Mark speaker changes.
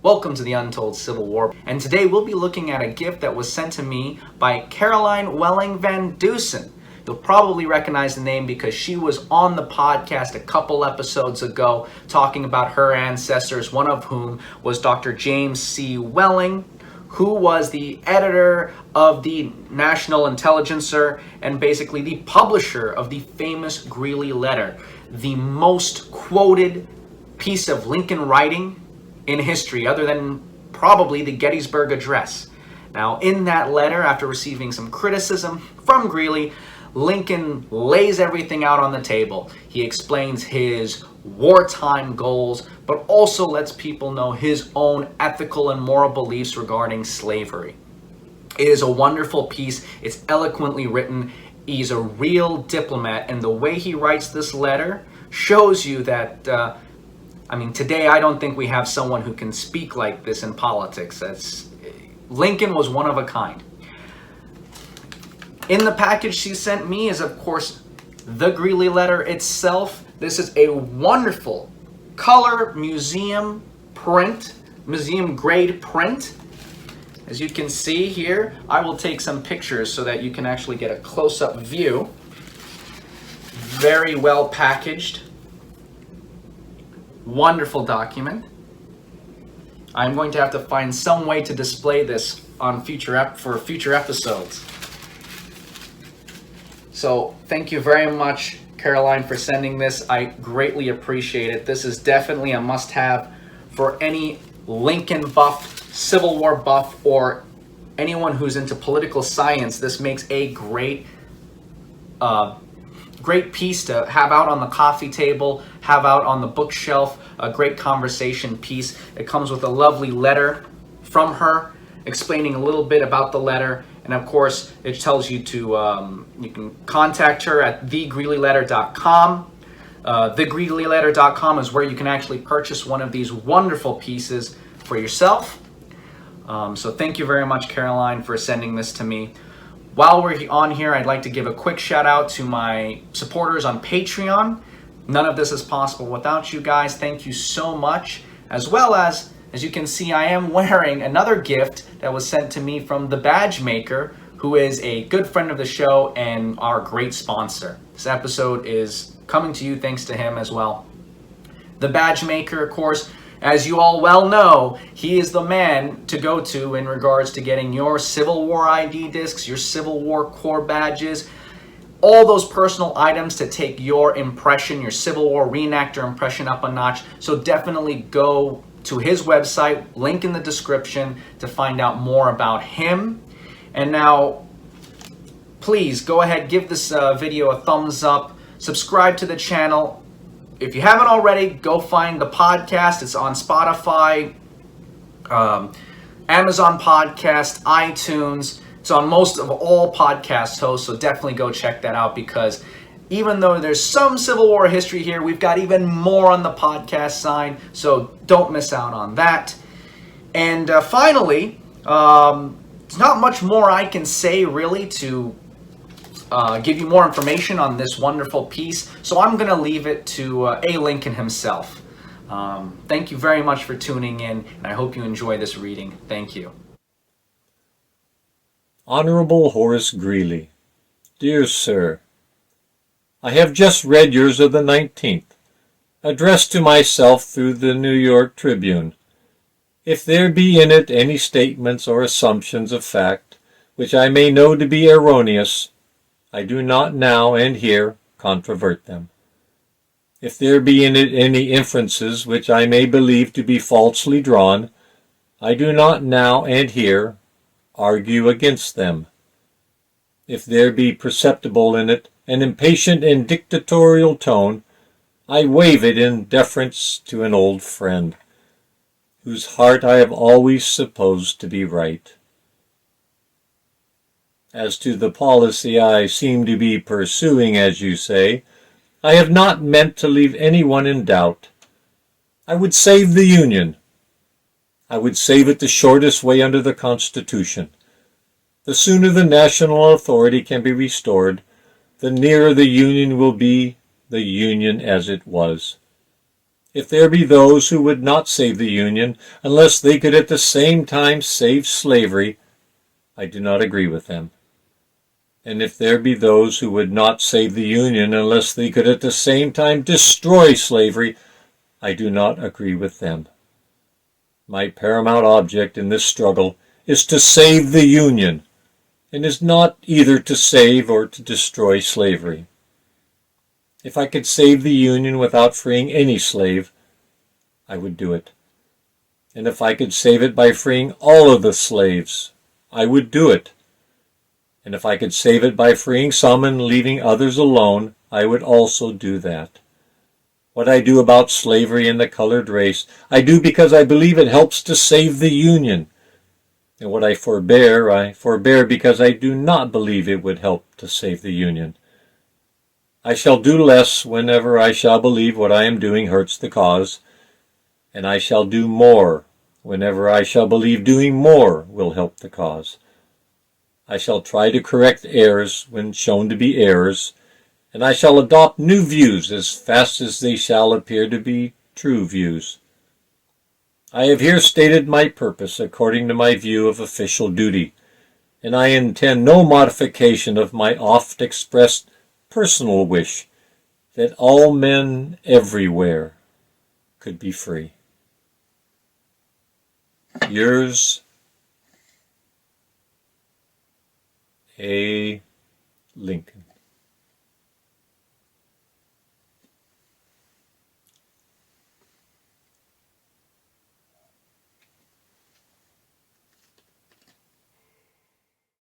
Speaker 1: Welcome to the Untold Civil War, and today we'll be looking at a gift that was sent to me by Caroline Welling Van Deusen. You'll probably recognize the name because she was on the podcast a couple episodes ago talking about her ancestors, one of whom was Dr. James C. Welling, who was the editor of the National Intelligencer and basically the publisher of the famous Greeley Letter, the most quoted piece of Lincoln writing in history, other than probably the Gettysburg Address. Now, in that letter, after receiving some criticism from Greeley, Lincoln lays everything out on the table. He explains his wartime goals, but also lets people know his own ethical and moral beliefs regarding slavery. It is a wonderful piece. It's eloquently written. He's a real diplomat, and the way he writes this letter shows you that today I don't think we have someone who can speak like this in politics. Lincoln was one of a kind. In the package she sent me is, of course, the Greeley Letter itself. This is a wonderful color museum print, museum grade print. As you can see here, I will take some pictures so that you can actually get a close-up view. Very well packaged. Wonderful document. I'm going to have to find some way to display this on future episodes. So thank you very much, Caroline, for sending this. I greatly appreciate it. This is definitely a must-have for any Lincoln buff, Civil War buff, or anyone who's into political science. This makes a great piece to have out on the coffee table, have out on the bookshelf, a great conversation piece. It comes with a lovely letter from her explaining a little bit about the letter, and of course it tells you to you can contact her at thegreeleyletter.com. Thegreeleyletter.com is where you can actually purchase one of these wonderful pieces for yourself. So thank you very much, Caroline, for sending this to me. While we're on here, I'd like to give a quick shout out to my supporters on Patreon. None of this is possible without you guys. Thank you so much. As well as you can see, I am wearing another gift that was sent to me from the Badge Maker, who is a good friend of the show and our great sponsor. This episode is coming to you thanks to him as well. The Badge Maker, of course, as you all well know, he is the man to go to in regards to getting your Civil War ID discs, your Civil War Corps badges, all those personal items to take your impression, your Civil War reenactor impression up a notch. So definitely go to his website, link in the description, to find out more about him. And now, please go ahead, give this video a thumbs up, subscribe to the channel. If you haven't already, go find the podcast. It's on Spotify, Amazon Podcast, iTunes. It's on most of all podcast hosts, so definitely go check that out, because even though there's some Civil War history here, we've got even more on the podcast side, so don't miss out on that. And finally, there's not much more I can say really to give you more information on this wonderful piece, so I'm going to leave it to A. Lincoln himself. Thank you very much for tuning in, and I hope you enjoy this reading. Thank you.
Speaker 2: Honorable Horace Greeley, Dear Sir, I have just read yours of the 19th, addressed to myself through the New York Tribune. If there be in it any statements or assumptions of fact which I may know to be erroneous, I do not now and here controvert them. If there be in it any inferences which I may believe to be falsely drawn, I do not now and here argue against them. If there be perceptible in it an impatient and dictatorial tone, I waive it in deference to an old friend, whose heart I have always supposed to be right. As to the policy I seem to be pursuing, as you say, I have not meant to leave anyone in doubt. I would save the Union. I would save it the shortest way under the Constitution. The sooner the national authority can be restored, the nearer the Union will be the Union as it was. If there be those who would not save the Union unless they could at the same time save slavery, I do not agree with them. And if there be those who would not save the Union unless they could at the same time destroy slavery, I do not agree with them. My paramount object in this struggle is to save the Union, and is not either to save or to destroy slavery. If I could save the Union without freeing any slave, I would do it. And if I could save it by freeing all of the slaves, I would do it. And if I could save it by freeing some and leaving others alone, I would also do that. What I do about slavery and the colored race, I do because I believe it helps to save the Union. And what I forbear because I do not believe it would help to save the Union. I shall do less whenever I shall believe what I am doing hurts the cause, and I shall do more whenever I shall believe doing more will help the cause. I shall try to correct errors when shown to be errors, and I shall adopt new views as fast as they shall appear to be true views. I have here stated my purpose according to my view of official duty, and I intend no modification of my oft expressed personal wish that all men everywhere could be free. Yours, A. Lincoln.